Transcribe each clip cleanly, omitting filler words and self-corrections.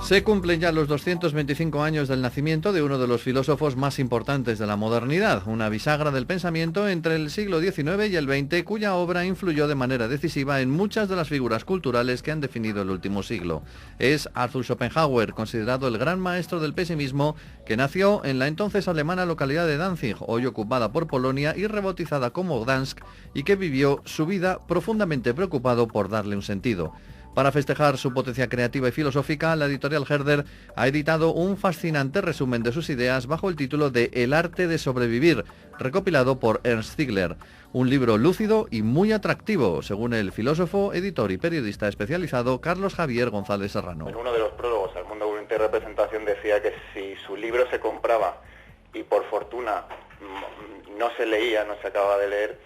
Se cumplen ya los 225 años del nacimiento de uno de los filósofos más importantes de la modernidad, una bisagra del pensamiento entre el siglo XIX y el XX, cuya obra influyó de manera decisiva en muchas de las figuras culturales que han definido el último siglo. Es Arthur Schopenhauer, considerado el gran maestro del pesimismo, que nació en la entonces alemana localidad de Danzig, hoy ocupada por Polonia y rebautizada como Gdansk, y que vivió su vida profundamente preocupado por darle un sentido. Para festejar su potencia creativa y filosófica, la editorial Herder ha editado un fascinante resumen de sus ideas bajo el título de El arte de sobrevivir, recopilado por Ernst Ziegler. Un libro lúcido y muy atractivo, según el filósofo, editor y periodista especializado Carlos Javier González Serrano. En uno de los prólogos al Mundo Voluntad y Representación decía que si su libro se compraba y por fortuna no se leía, no se acababa de leer,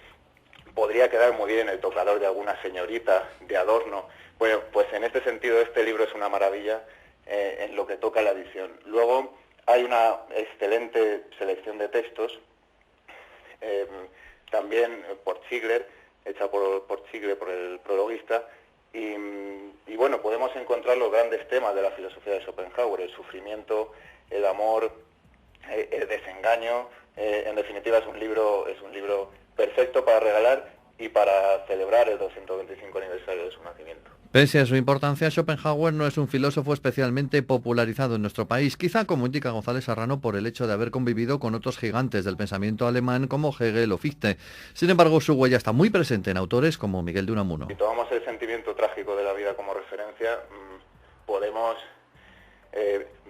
podría quedar muy bien el tocador de alguna señorita de adorno. Bueno, pues en este sentido este libro es una maravilla en lo que toca la edición. Luego hay una excelente selección de textos, también por Ziegler, hecha por Ziegler, por el prologuista, y bueno, podemos encontrar los grandes temas de la filosofía de Schopenhauer: el sufrimiento, el amor, el desengaño. En definitiva es un libro perfecto para regalar y para celebrar el 225 aniversario de su nacimiento. Pese a su importancia, Schopenhauer no es un filósofo especialmente popularizado en nuestro país, quizá, como indica González Serrano, por el hecho de haber convivido con otros gigantes del pensamiento alemán como Hegel o Fichte. Sin embargo, su huella está muy presente en autores como Miguel de Unamuno. Si tomamos el sentimiento trágico de la vida como referencia, podemos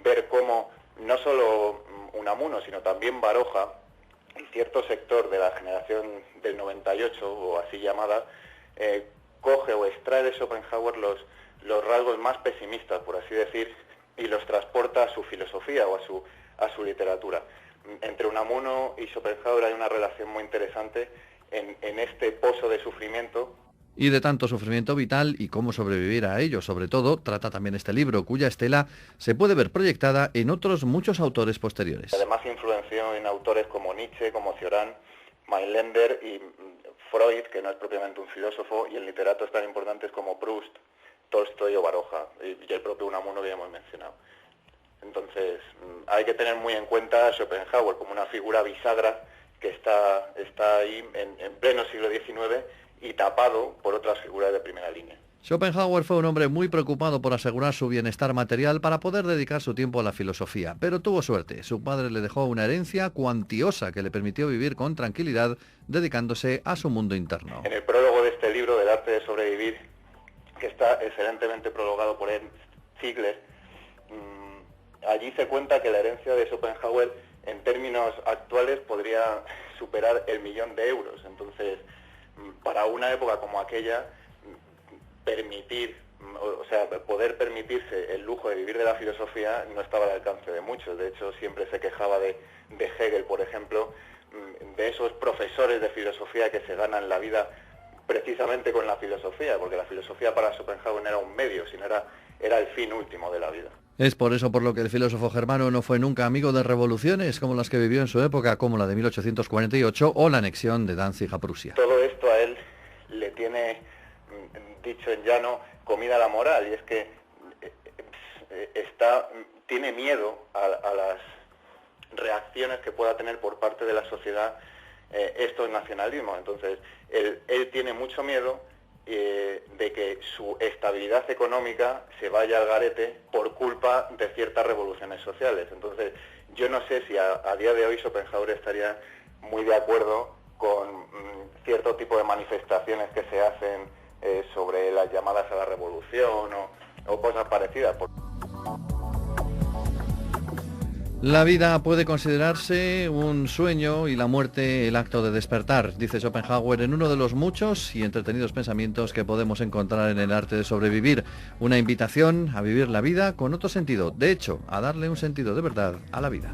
ver cómo no solo Unamuno, sino también Baroja y cierto sector de la generación del 98, o así llamada, coge o extrae de Schopenhauer los rasgos más pesimistas, por así decir, y los transporta a su filosofía o a su literatura. Entre Unamuno y Schopenhauer hay una relación muy interesante en este pozo de sufrimiento. Y de tanto sufrimiento vital y cómo sobrevivir a ello. Sobre todo, trata también este libro, cuya estela se puede ver proyectada en otros muchos autores posteriores. Además influenció en autores como Nietzsche, como Cioran, Mailänder y Freud, que no es propiamente un filósofo, y en literatos tan importantes como Proust, Tolstoy o Baroja, y el propio Unamuno que ya hemos mencionado. Entonces, hay que tener muy en cuenta a Schopenhauer como una figura bisagra que está ahí en pleno siglo XIX y tapado por otras figuras de primera línea. Schopenhauer fue un hombre muy preocupado por asegurar su bienestar material para poder dedicar su tiempo a la filosofía, pero tuvo suerte. Su padre le dejó una herencia cuantiosa que le permitió vivir con tranquilidad, dedicándose a su mundo interno. En el prólogo de este libro, del arte de sobrevivir, que está excelentemente prologado por Ernst Ziegler, allí se cuenta que la herencia de Schopenhauer en términos actuales podría superar el 1.000.000 de euros. Entonces, para una época como aquella, poder permitirse el lujo de vivir de la filosofía no estaba al alcance de muchos. De hecho, siempre se quejaba de Hegel, por ejemplo, de esos profesores de filosofía que se ganan la vida precisamente con la filosofía, porque la filosofía para Schopenhauer no era un medio, sino era el fin último de la vida. Es por eso por lo que el filósofo germano no fue nunca amigo de revoluciones como las que vivió en su época, como la de 1848 o la anexión de Danzig a Prusia. Todo esto a él le tiene, dicho en llano, comida a la moral, y es que tiene miedo a las reacciones que pueda tener por parte de la sociedad estos nacionalismos. Entonces, él tiene mucho miedo de que su estabilidad económica se vaya al garete por culpa de ciertas revoluciones sociales. Entonces, yo no sé si a día de hoy Schopenhauer estaría muy de acuerdo con cierto tipo de manifestaciones que se hacen sobre las llamadas a la revolución o cosas parecidas. La vida puede considerarse un sueño y la muerte el acto de despertar, dice Schopenhauer en uno de los muchos y entretenidos pensamientos que podemos encontrar en el arte de sobrevivir. Una invitación a vivir la vida con otro sentido, de hecho, a darle un sentido de verdad a la vida.